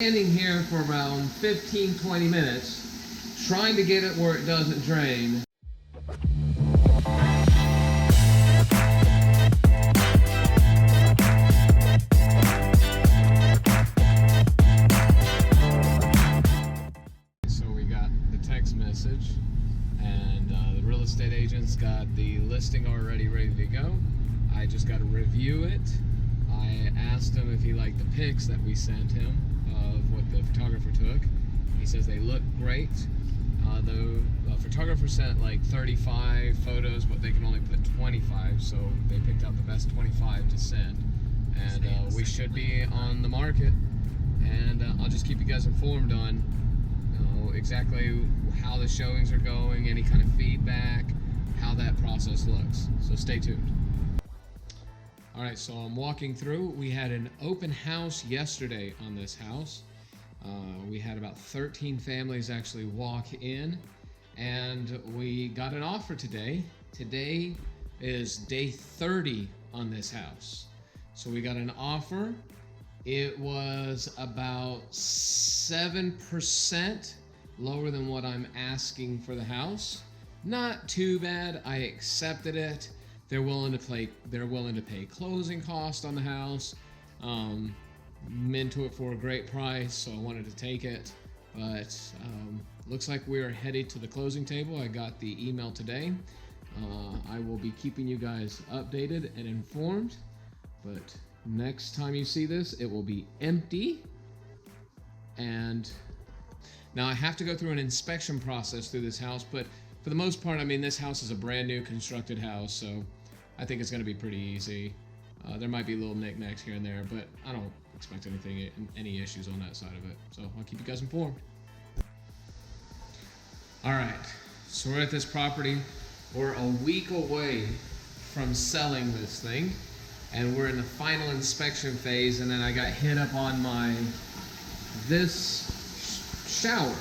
Standing here for around 15-20 minutes trying to get it where it doesn't drain. So we got the text message and the real estate agent's got the listing already ready to go. I just got to review it. I asked him if he liked the pics that we sent him of what the photographer took. He says they look great. The photographer sent like 35 photos, but they can only put 25, so they picked out the best 25 to send. And we should be on the market, and I'll just keep you guys informed on exactly how the showings are going, any kind of feedback, how that process looks. So stay tuned. Alright, so I'm walking through. We had an open house yesterday on this house. We had about 13 families actually walk in, and we got an offer today. Today is day 30 on this house. So we got an offer. It was about 7% lower than what I'm asking for the house. Not too bad. I accepted it. They're willing to pay closing costs on the house. I'm into it for a great price, so I wanted to take it. But looks like we're headed to the closing table. I got the email today. I will be keeping you guys updated and informed. But next time you see this, it will be empty. And now I have to go through an inspection process through this house, but for the most part, I mean, this house is a brand new constructed house, so I think it's going to be pretty easy. There might be little knickknacks here and there, but I don't expect any issues on that side of it. So I'll keep you guys informed. All right, so we're at this property. We're a week away from selling this thing, and we're in the final inspection phase. And then I got hit up on this shower.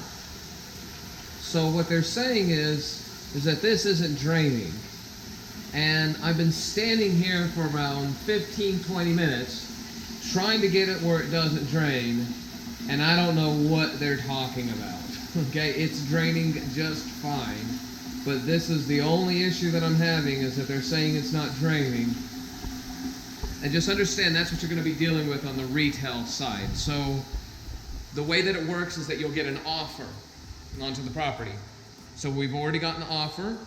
So what they're saying is that this isn't draining. And I've been standing here for around 15-20 minutes trying to get it where it doesn't drain, and I don't know what they're talking about. Okay, it's draining just fine, but this is the only issue that I'm having, is that they're saying it's not draining. And just understand that's what you're going to be dealing with on the retail side. So the way that it works is that you'll get an offer onto the property. So we've already gotten the offer.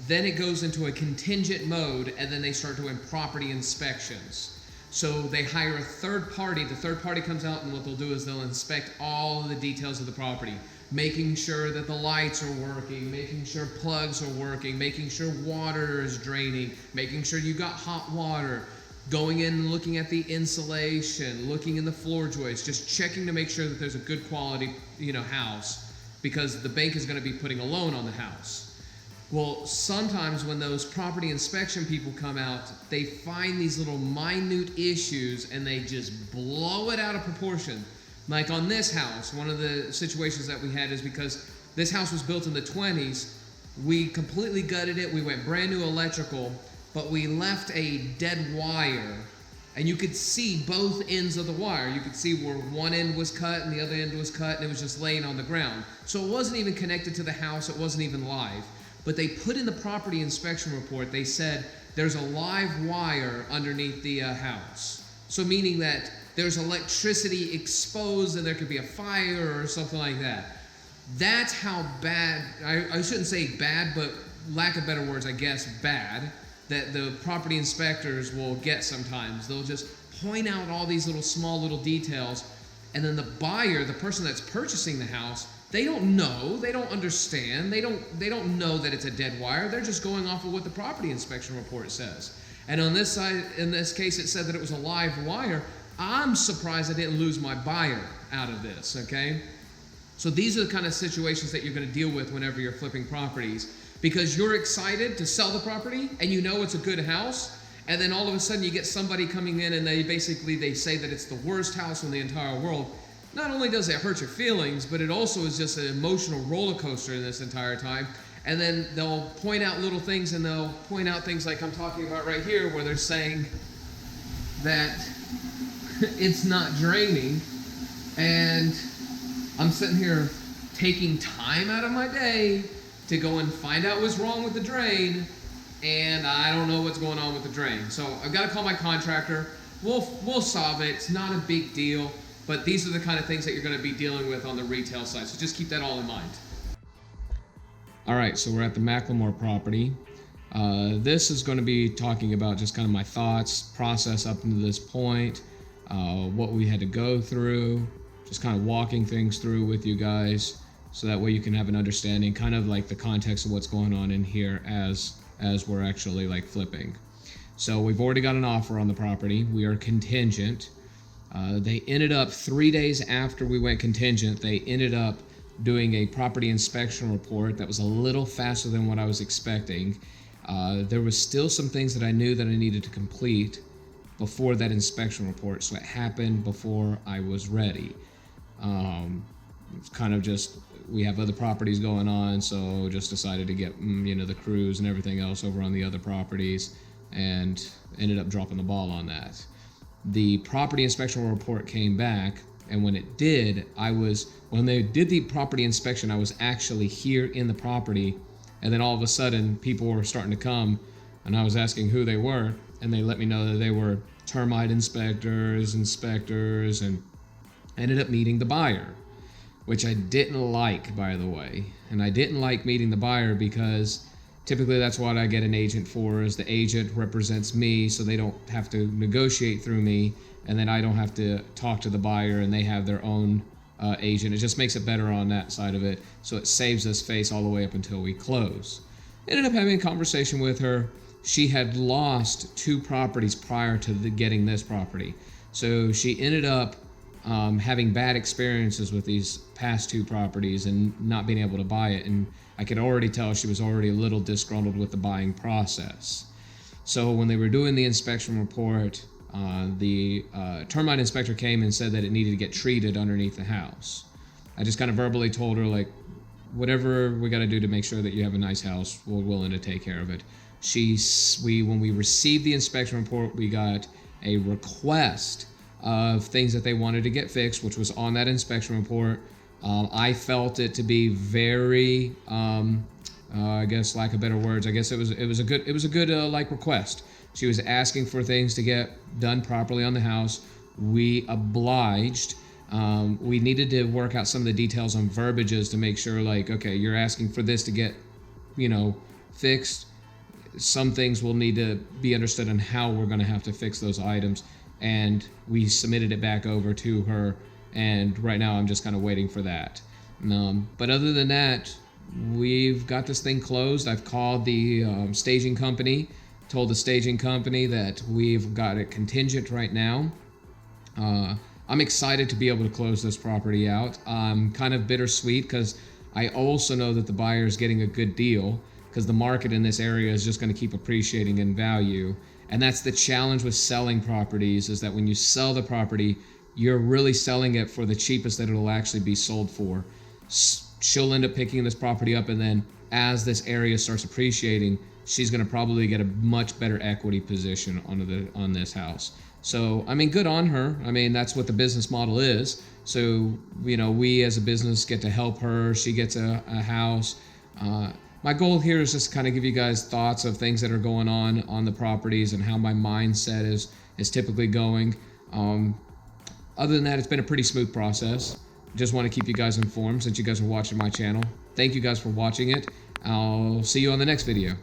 Then it goes into a contingent mode, and then they start doing property inspections. So they hire a third party. The third party comes out, and what they'll do is they'll inspect all of the details of the property, making sure that the lights are working, making sure plugs are working, making sure water is draining, making sure you got hot water, going in and looking at the insulation, looking in the floor joists, just checking to make sure that there's a good quality, house, because the bank is going to be putting a loan on the house. Well, sometimes when those property inspection people come out, they find these little minute issues and they just blow it out of proportion. Like on this house, one of the situations that we had is because this house was built in the 20s, we completely gutted it. We went brand new electrical, but we left a dead wire, and you could see both ends of the wire. You could see where one end was cut and the other end was cut, and it was just laying on the ground. So it wasn't even connected to the house. It wasn't even live. But they put in the property inspection report, they said there's a live wire underneath the house. So meaning that there's electricity exposed and there could be a fire or something like that. That's how bad, I shouldn't say bad, but lack of better words, I guess bad, that the property inspectors will get sometimes. They'll just point out all these small little details, and then the buyer, the person that's purchasing the house, they don't know, they don't understand, they don't know that it's a dead wire. They're just going off of what the property inspection report says. And on this side, in this case, it said that it was a live wire. I'm surprised I didn't lose my buyer out of this, okay? So these are the kind of situations that you're going to deal with whenever you're flipping properties, because you're excited to sell the property and you know it's a good house, and then all of a sudden you get somebody coming in and they say that it's the worst house in the entire world. Not only does it hurt your feelings, but it also is just an emotional roller coaster in this entire time. And then they'll point out little things, and they'll point out things like I'm talking about right here, where they're saying that it's not draining. And I'm sitting here taking time out of my day to go and find out what's wrong with the drain, and I don't know what's going on with the drain. So I've got to call my contractor. We'll solve it. It's not a big deal, but these are the kind of things that you're going to be dealing with on the retail side. So just keep that all in mind. All right, so we're at the Macklemore property. This is going to be talking about just kind of my thoughts, process up to this point, what we had to go through, just kind of walking things through with you guys, so that way you can have an understanding, kind of like the context of what's going on in here as we're actually like flipping. So we've already got an offer on the property. We are contingent. They ended up 3 days after we went contingent, they ended up doing a property inspection report that was a little faster than what I was expecting. There was still some things that I knew that I needed to complete before that inspection report, so it happened before I was ready. It's kind of just, we have other properties going on, so just decided to get the crews and everything else over on the other properties, and ended up dropping the ball on that. The property inspection report came back, and when it did, when they did the property inspection, I was actually here in the property, and then all of a sudden people were starting to come, and I was asking who they were, and they let me know that they were termite inspectors, and ended up meeting the buyer, which I didn't like, by the way. And I didn't like meeting the buyer because typically that's what I get an agent for, is the agent represents me, so they don't have to negotiate through me, and then I don't have to talk to the buyer and they have their own agent. It just makes it better on that side of it, so it saves us face all the way up until we close. Ended up having a conversation with her. She had lost 2 properties prior to getting this property, so she ended up having bad experiences with these past 2 properties and not being able to buy it, and I could already tell she was already a little disgruntled with the buying process. So when they were doing the inspection report, the termite inspector came and said that it needed to get treated underneath the house. I just kind of verbally told her, like, whatever we got to do to make sure that you have a nice house, we're willing to take care of it. When we received the inspection report, we got a request of things that they wanted to get fixed, which was on that inspection report. I felt it to be very, I guess, lack of better words, I guess it was a good like request. She was asking for things to get done properly on the house. We obliged. We needed to work out some of the details on verbiages to make sure, like, okay, you're asking for this to get, fixed. Some things will need to be understood on how we're going to have to fix those items. And we submitted it back over to her, and right now I'm just kind of waiting for that. But other than that, we've got this thing closed. I've called the staging company, told the staging company that we've got it contingent right now. I'm excited to be able to close this property out. I'm kind of bittersweet because I also know that the buyer is getting a good deal, because the market in this area is just going to keep appreciating in value. And that's the challenge with selling properties, is that when you sell the property, you're really selling it for the cheapest that it'll actually be sold for. She'll end up picking this property up, and then as this area starts appreciating, she's going to probably get a much better equity position on this house. So, I mean, good on her. I mean, that's what the business model is. So, we as a business get to help her. She gets a house. My goal here is just kind of give you guys thoughts of things that are going on the properties and how my mindset is typically going. Other than that, it's been a pretty smooth process. Just want to keep you guys informed since you guys are watching my channel. Thank you guys for watching it. I'll see you on the next video.